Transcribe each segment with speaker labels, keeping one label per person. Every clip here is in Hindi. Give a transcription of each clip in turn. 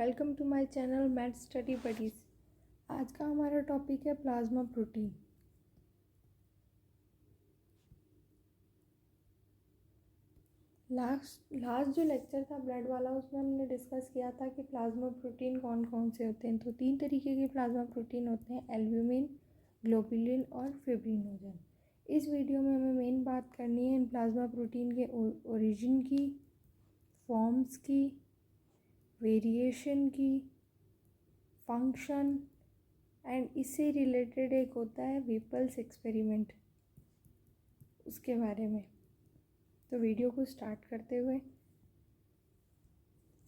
Speaker 1: Welcome to my channel math study buddies. आज का हमारा टॉपिक है प्लाज्मा प्रोटीन। लास्ट जो लेक्चर था ब्लड वाला, उसमें हमने डिस्कस किया था कि प्लाज्मा प्रोटीन कौन कौन से होते हैं। तो 3 तरीके के प्लाज्मा प्रोटीन होते हैं, एल्ब्यूमिन, ग्लोबुलिन और फिब्रिनोजन। इस वीडियो में हमें मेन बात करनी है इन प्लाज्मा प्रोटीन के ओरिजिन की, फॉर्म्स की, वेरिएशन की, फंक्शन एंड इससे रिलेटेड एक होता है व्हिपल्स एक्सपेरिमेंट, उसके बारे में। तो वीडियो को स्टार्ट करते हुए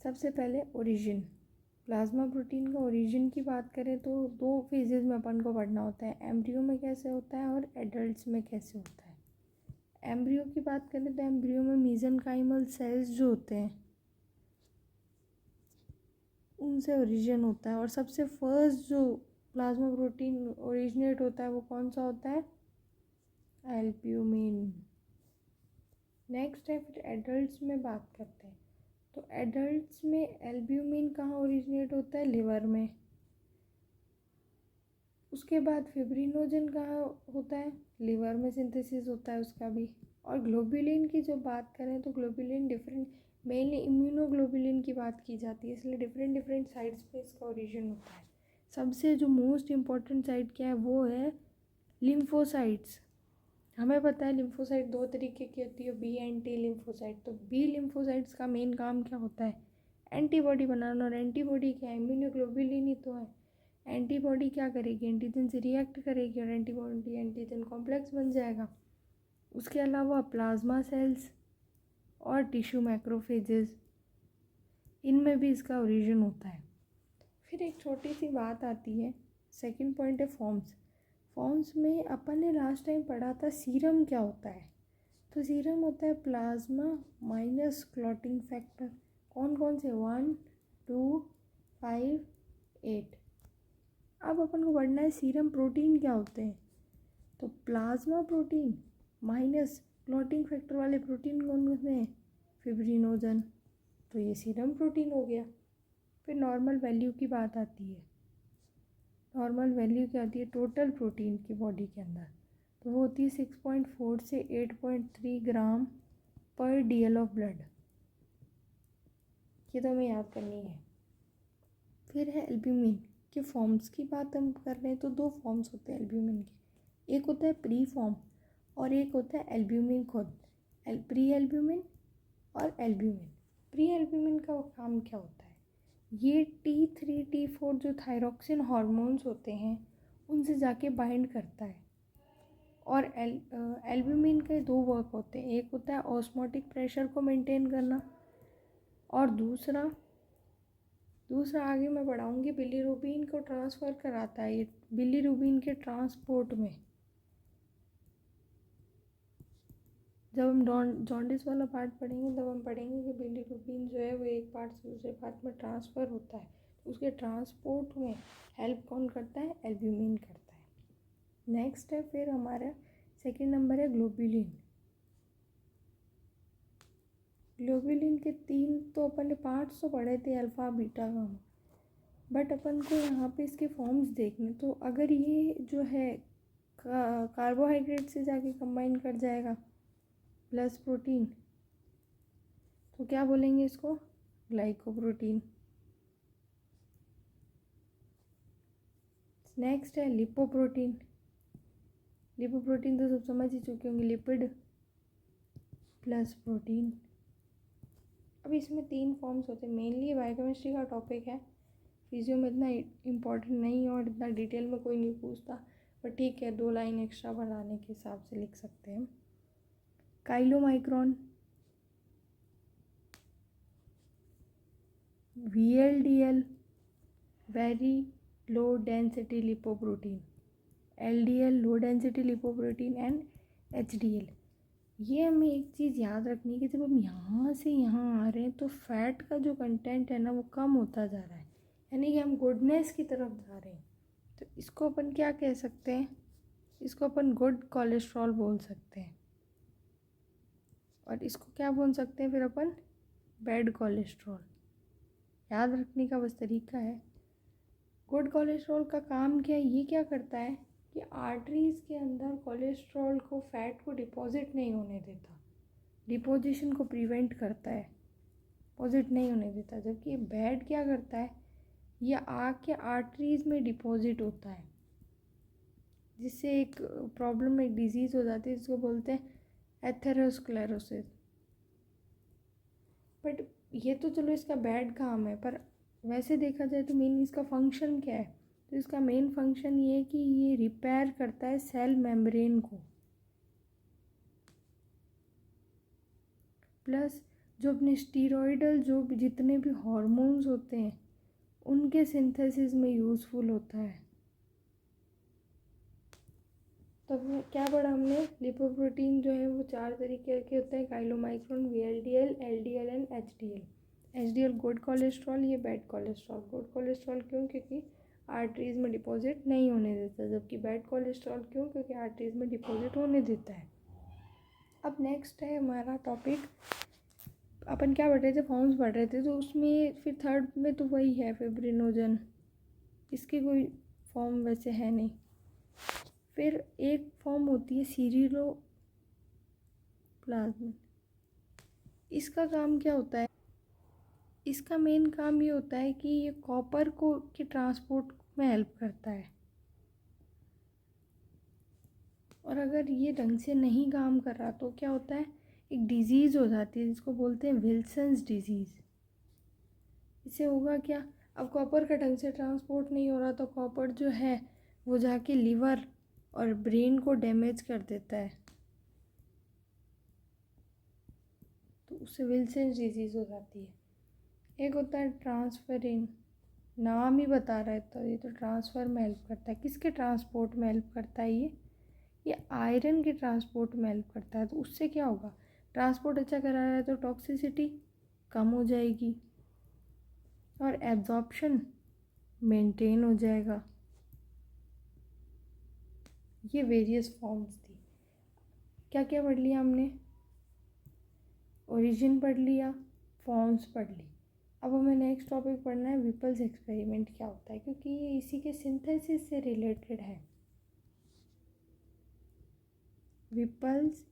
Speaker 1: सबसे पहले ओरिजिन, प्लाज्मा प्रोटीन का ओरिजिन की बात करें तो 2 फेजेस में अपन को पढ़ना होता है, एम्ब्रियो में कैसे होता है और एडल्ट्स में कैसे होता है। एम्ब्रियो की बात करें तो एम्ब्रियो में मीजेनकाइमल सेल्स जो होते हैं उनसे ओरिजिन होता है। और सबसे फर्स्ट जो प्लाज्मा प्रोटीन ओरिजिनेट होता है वो कौन सा होता है? एल्ब्यूमिन। नेक्स्ट है फिर एडल्ट्स में बात करते हैं। तो एडल्ट्स में एल्ब्यूमिन कहाँ ओरिजिनेट होता है? लिवर में। उसके बाद फिब्रिनोजन कहाँ होता है? लिवर में सिंथेसिस होता है उसका भी। और ग्लोबुलिन की जो बात करें तो ग्लोबुलिन डिफरेंट, मेनली इम्यूनोग्लोबुलिन की बात की जाती है, इसलिए डिफरेंट साइट्स पे इसका ओरिजिन होता है। सबसे जो मोस्ट इम्पॉर्टेंट साइट क्या है वो है लिम्फोसाइट्स। हमें पता है लिम्फोसाइट 2 तरीके की होती है, बी एंड टी लिम्फोसाइट। तो बी लिम्फोसाइट्स का मेन काम क्या होता है? एंटीबॉडी बनाना। और एंटीबॉडी क्या है? इम्यूनोग्लोबुलिन ही तो है। एंटीबॉडी क्या करेगी? एंटीजन से रिएक्ट करेगी और एंटीबॉडी एंटीजन कॉम्प्लेक्स बन जाएगा। उसके अलावा प्लाज्मा सेल्स और टिश्यू मैक्रोफेजेस, इनमें भी इसका ओरिजिन होता है। फिर एक छोटी सी बात आती है, सेकंड पॉइंट है फॉर्म्स। फॉर्म्स में अपन ने लास्ट टाइम पढ़ा था सीरम क्या होता है। तो सीरम होता है प्लाज्मा माइनस क्लॉटिंग फैक्टर। कौन कौन से? 1, 2, 5, 8। अब अपन को पढ़ना है सीरम प्रोटीन क्या होते हैं। तो plasma protein minus clotting factor वाले प्रोटीन कौन से हैं? फिब्रिनोजन। तो ये सीरम प्रोटीन हो गया। फिर नॉर्मल वैल्यू की बात आती है। नॉर्मल वैल्यू क्या होती है? टोटल प्रोटीन की बॉडी के अंदर, तो वो होती है 6.4 से 8.3 ग्राम पर DL ऑफ ब्लड। ये तो हमें याद करनी है। फिर है एल्ब्यूमिन के फॉर्म्स की बात हम कर रहे हैं तो 2 फॉर्म्स होते हैं एल्ब्यूमिन के। एक होता है प्री फॉर्म और एक होता है एल्ब्यूमिन खुद। प्री एल्ब्यूमिन और एल्ब्यूमिन। प्री एल्ब्यूमिन का काम क्या होता है? ये T3 T4 जो थायरॉक्सिन हार्मोन्स होते हैं उनसे जाके बाइंड करता है। और एल्ब्यूमिन के 2 वर्क होते हैं, एक होता है ऑस्मोटिक प्रेशर को मेंटेन करना और दूसरा आगे मैं बढ़ाऊँगी बिलीरुबिन को ट्रांसफ़र कराता है। ये बिलीरुबिन के ट्रांसपोर्ट में, जब हम जॉन्डिस वाला पार्ट पढ़ेंगे तब हम पढ़ेंगे कि बिलीरुबिन जो है वो एक पार्ट से दूसरे पार्ट में ट्रांसफ़र होता है। तो उसके ट्रांसपोर्ट में हेल्प कौन करता है? एल्ब्यूमिन करता है। नेक्स्ट है फिर हमारा सेकंड नंबर है ग्लोबुलिन। ग्लोबुलिन के 3 तो अपन ने पार्ट्स तो पढ़े थे, अल्फ़ा बीटा गामा, बट अपन को यहाँ पे इसके फॉर्म्स देखने। तो अगर ये जो है कार्बोहाइड्रेट से जाके कंबाइन कर जाएगा प्लस प्रोटीन, तो क्या बोलेंगे इसको? ग्लाइकोप्रोटीन। नेक्स्ट है लिपोप्रोटीन। लिपोप्रोटीन तो सब समझ ही चुके होंगे, लिपिड प्लस प्रोटीन। अब इसमें 3 फॉर्म्स होते हैं। मेनली बायोकेमिस्ट्री का टॉपिक है, फिजियो में इतना इम्पोर्टेंट नहीं है और इतना डिटेल में कोई नहीं पूछता, पर ठीक है 2 लाइन एक्स्ट्रा बढ़ाने के हिसाब से लिख सकते हैं। Chylomicron, VLDL very low density lipoprotein, LDL low density lipoprotein and HDL। ये हमें एक चीज़ याद रखनी है कि जब हम यहाँ से यहाँ आ रहे हैं तो फैट का जो कंटेंट है ना वो कम होता जा रहा है, यानी कि हम गुडनेस की तरफ जा रहे हैं। तो इसको अपन क्या कह सकते हैं? इसको अपन गुड कोलेस्ट्रॉल बोल सकते हैं। और इसको क्या बोल सकते हैं फिर अपन? बैड कोलेस्ट्रॉल, याद रखने का बस तरीका है। गुड कोलेस्ट्रॉल का काम क्या है, ये क्या करता है कि आर्टरीज़ के अंदर कोलेस्ट्रॉल को, फैट को डिपॉजिट नहीं होने देता, डिपोजिशन को प्रिवेंट करता है, डिपॉजिट नहीं होने देता। जबकि बैड क्या करता है, ये आके आर्टरीज़ में डिपॉजिट होता है, जिससे एक प्रॉब्लम, एक डिजीज़ हो जाती है जिसको बोलते हैं एथेरोस्क्लेरोसिस। बट ये तो चलो इसका बैड काम है, पर वैसे देखा जाए तो मेन इसका फंक्शन क्या है, तो इसका मेन फंक्शन ये है कि ये रिपेयर करता है सेल मेम्ब्रेन को, प्लस जो अपने स्टीरॉयडल जो भी जितने भी हार्मोन्स होते हैं उनके सिंथेसिस में यूज़फुल होता है। तो क्या पढ़ा हमने, लिपोप्रोटीन जो है वो 4 तरीके के होते हैं, chylomicron, VLDL, LDL and HDL। HDL good cholesterol, ये बैड कोलेस्ट्रॉल। गुड कोलेस्ट्रॉल क्यों, क्योंकि आर्टरीज़ में डिपॉजिट नहीं होने देता, जबकि बैड कोलेस्ट्रॉल क्यों, क्योंकि आर्टरीज़ में डिपॉजिट होने देता है। अब नेक्स्ट है हमारा टॉपिक, अपन क्या पढ़ रहे थे, फॉर्म्स पढ़ रहे थे, तो उसमें फिर थर्ड में तो वही है फिब्रिनोजन, इसकी कोई फॉर्म वैसे है नहीं। फिर एक फॉर्म होती है सीरिलोप्लाज्मिन। इसका काम क्या होता है, इसका मेन काम ये होता है कि ये कॉपर को के ट्रांसपोर्ट में हेल्प करता है, और अगर ये ढंग से नहीं काम कर रहा तो क्या होता है, एक डिजीज़ हो जाती है जिसको बोलते हैं विल्सन्स डिजीज़। इससे होगा क्या, अब कॉपर का ढंग से ट्रांसपोर्ट नहीं हो रहा तो कॉपर जो है वो जाके लीवर और ब्रेन को डैमेज कर देता है, तो उससे विल्सन्स डिजीज़ हो जाती है। एक होता है ट्रांसफरिन, नाम ही बता रहा है, तो ये तो ट्रांसफ़र में हेल्प करता है। किसके ट्रांसपोर्ट में हेल्प करता है ये आयरन के ट्रांसपोर्ट में हेल्प करता है। तो उससे क्या होगा, ट्रांसपोर्ट अच्छा करा रहा है तो टॉक्सिसिटी कम हो जाएगी और एब्जॉर्प्शन मेंटेन हो जाएगा। ये वेरियस फॉर्म्स थी। क्या क्या पढ़ लिया हमने, ओरिजिन पढ़ लिया, फॉर्म्स पढ़ ली। अब हमें नेक्स्ट टॉपिक पढ़ना है विपल्स एक्सपेरिमेंट क्या होता है, क्योंकि ये इसी के सिंथेसिस से रिलेटेड है। विपल्स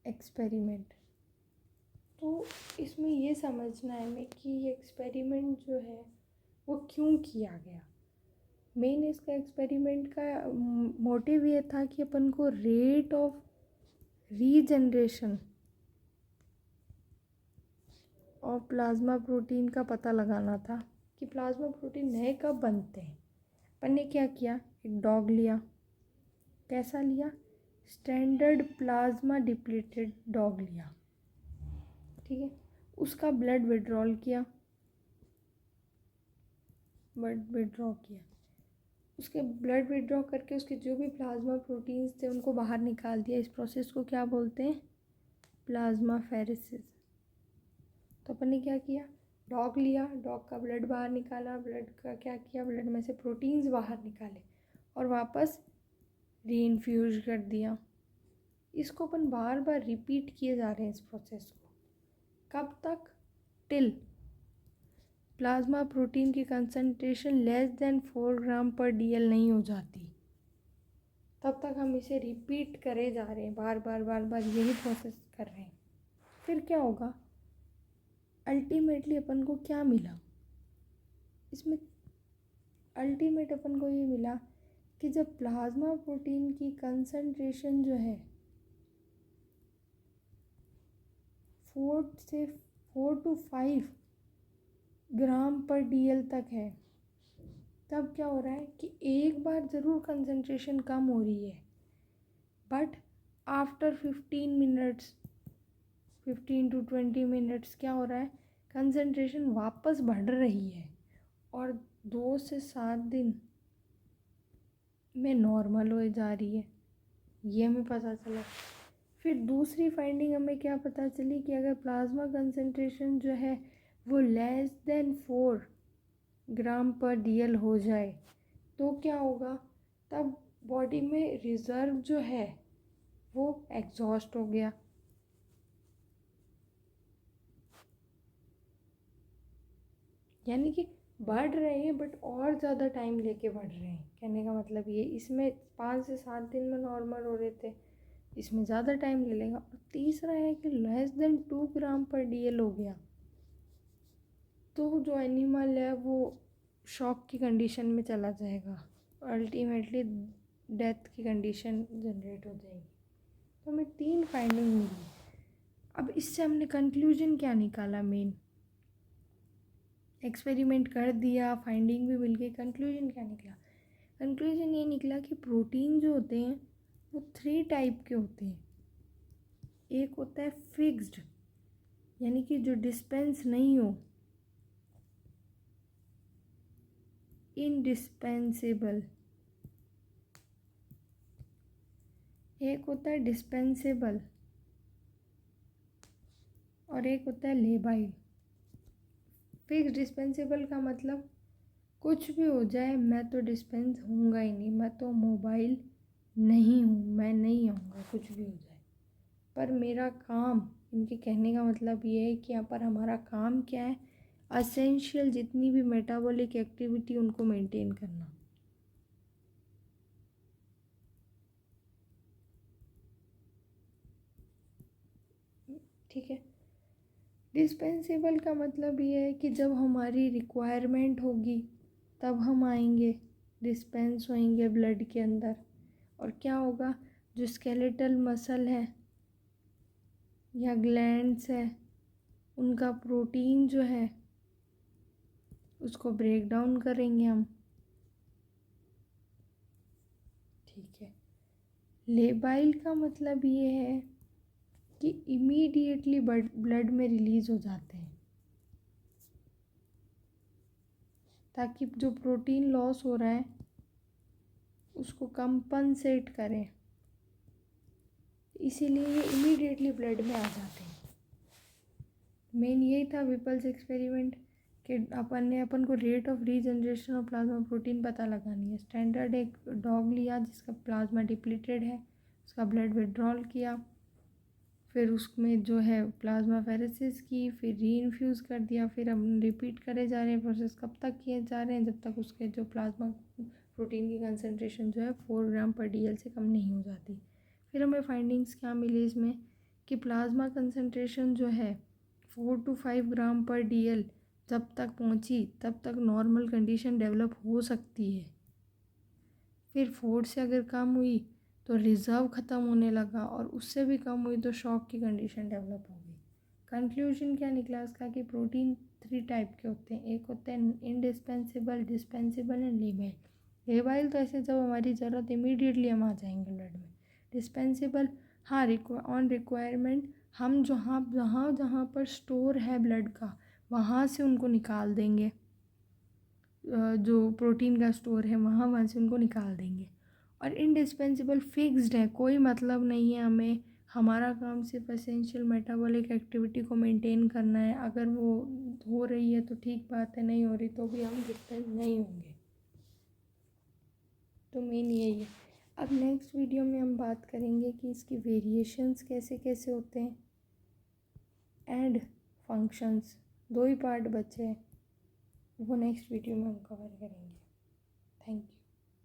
Speaker 1: एक्सपेरिमेंट, तो इसमें ये समझना है हमें कि ये एक्सपेरिमेंट जो है वो क्यों किया गया। मेन इसका एक्सपेरिमेंट का मोटिव ये था कि अपन को रेट ऑफ रीजनरेशन और प्लाज्मा प्रोटीन का पता लगाना था कि प्लाज्मा प्रोटीन नए कब बनते हैं। अपन ने क्या किया, एक डॉग लिया, कैसा लिया, स्टैंडर्ड प्लाज्मा डिप्लीटेड डॉग लिया, ठीक है। उसका ब्लड विड्रॉल किया, उसके ब्लड विड्रॉ करके उसके जो भी प्लाज्मा प्रोटीन्स थे उनको बाहर निकाल दिया। इस प्रोसेस को क्या बोलते हैं, प्लाज्मा फेरेसिस। तो अपन ने क्या किया, डॉग लिया, डॉग का ब्लड बाहर निकाला, ब्लड का क्या किया, ब्लड में से प्रोटीन्स बाहर निकाले और वापस रीइन्फ्यूज कर दिया। इसको अपन बार बार रिपीट किए जा रहे हैं इस प्रोसेस को, कब तक, टिल प्लाज्मा प्रोटीन की कंसंट्रेशन लेस देन 4 ग्राम पर DL नहीं हो जाती, तब तक हम इसे रिपीट करे जा रहे हैं, बार बार यही प्रोसेस कर रहे हैं। फिर क्या होगा, अल्टीमेटली अपन को क्या मिला इसमें, अल्टीमेट अपन को ये मिला कि जब प्लाज्मा प्रोटीन की कंसंट्रेशन जो है 4 to 5 ग्राम पर DL तक है, तब क्या हो रहा है कि एक बार ज़रूर कंसंट्रेशन कम हो रही है, but after 15 minutes 15 to 20 minutes क्या हो रहा है, कंसंट्रेशन वापस बढ़ रही है और 2 से 7 दिन में नॉर्मल हो जा रही है, ये हमें पता चला। फिर दूसरी फाइंडिंग हमें क्या पता चली कि अगर प्लाज्मा कंसंट्रेशन जो है वो लेस देन 4 ग्राम पर DL हो जाए तो क्या होगा, तब बॉडी में रिज़र्व जो है वो एग्जॉस्ट हो गया। यानी कि बढ़ रहे हैं बट और ज़्यादा टाइम लेके बढ़ रहे हैं। कहने का मतलब ये, इसमें 5 से 7 दिन में नॉर्मल हो रहे थे, इसमें ज़्यादा टाइम ले लेगा। और तीसरा है कि लेस देन 2 ग्राम पर DL हो गया तो जो एनिमल है वो शॉक की कंडीशन में चला जाएगा, अल्टीमेटली डेथ की कंडीशन जनरेट हो जाएगी। तो हमें 3 फाइंडिंग मिली। अब इससे हमने कंक्लूजन क्या निकाला? मेन एक्सपेरिमेंट कर दिया, फाइंडिंग भी मिल गई, कंक्लूजन क्या निकला? कंक्लूजन ये निकला कि प्रोटीन जो होते हैं वो 3 टाइप के होते हैं। एक होता है फिक्स्ड, यानी कि जो डिस्पेंस नहीं हो, इनडिस्पेंसेबल। एक होता है डिस्पेंसेबल और एक होता है लेबाइल। फिक्स डिस्पेंसेबल का मतलब कुछ भी हो जाए मैं तो डिस्पेंस होऊंगा ही नहीं, मैं तो मोबाइल नहीं हूँ, मैं नहीं आऊँगा कुछ भी हो जाए। पर मेरा काम, इनके कहने का मतलब ये है कि यहाँ पर हमारा काम क्या है? असेंशियल जितनी भी मेटाबॉलिक एक्टिविटी उनको मेंटेन करना। ठीक है। डिस्पेंसेबल का मतलब ये है कि जब हमारी रिक्वायरमेंट होगी तब हम आएंगे, डिस्पेंस होएंगे ब्लड के अंदर। और क्या होगा? जो स्केलेटल मसल है या ग्लैंड्स है उनका प्रोटीन जो है उसको ब्रेक डाउन करेंगे हम। ठीक है। लेबाइल का मतलब ये है कि इमीडिएटली ब्लड में रिलीज हो जाते हैं ताकि जो प्रोटीन लॉस हो रहा है उसको कंपनसेट करें, इसीलिए ये इमीडिएटली ब्लड में आ जाते हैं। मेन यही था विपल्स एक्सपेरिमेंट कि अपन को rate of regeneration of plasma protein पता लगानी है। स्टैंडर्ड एक डॉग लिया जिसका प्लाज्मा डिप्लीटेड है, उसका ब्लड विड्रॉल किया, फिर उसमें जो है प्लाज्मा फेरेसिस की, फिर री इन्फ्यूज़ कर दिया, फिर हम रिपीट करे जा रहे हैं प्रोसेस। कब तक किए जा रहे हैं? जब तक उसके जो प्लाज्मा प्रोटीन की कंसनट्रेशन जो है 4 ग्राम पर DL से कम नहीं हो जाती। फिर हमें फाइंडिंग्स क्या मिली इसमें कि प्लाज्मा कंसनट्रेशन जो है 4 to 5 ग्राम पर DL जब तक पहुंची तब तक नॉर्मल कंडीशन डेवलप हो सकती है। फिर 4 से अगर कम हुई तो रिज़र्व ख़त्म होने लगा, और उससे भी कम हुई तो शॉक की कंडीशन डेवलप हो गई। कंक्लूजन क्या निकला उसका कि प्रोटीन 3 टाइप के होते हैं। एक होते हैं indispensable, dispensable and labile. Labile तो ऐसे जब हमारी ज़रूरत इमीडिएटली हम आ जाएंगे ब्लड में। डिस्पेंसेबल हाँ ऑन रिक्वायरमेंट हम जहाँ जहाँ जहाँ पर स्टोर है ब्लड का वहाँ से उनको निकाल देंगे, जो प्रोटीन का स्टोर है वहाँ से उनको निकाल देंगे। और इनडिस्पेंसेबल फिक्स्ड है, कोई मतलब नहीं है हमें, हमारा काम सिर्फ एसेंशियल मेटाबॉलिक एक्टिविटी को मेंटेन करना है। अगर वो हो रही है तो ठीक बात है, नहीं हो रही तो भी हम डिस्पेंस नहीं होंगे। तो मेन यही है। अब नेक्स्ट वीडियो में हम बात करेंगे कि इसकी वेरिएशंस कैसे कैसे होते हैं एंड फंक्शंस। 2 ही पार्ट बचे हैं, वो नेक्स्ट वीडियो में हम कवर करेंगे। Thank you.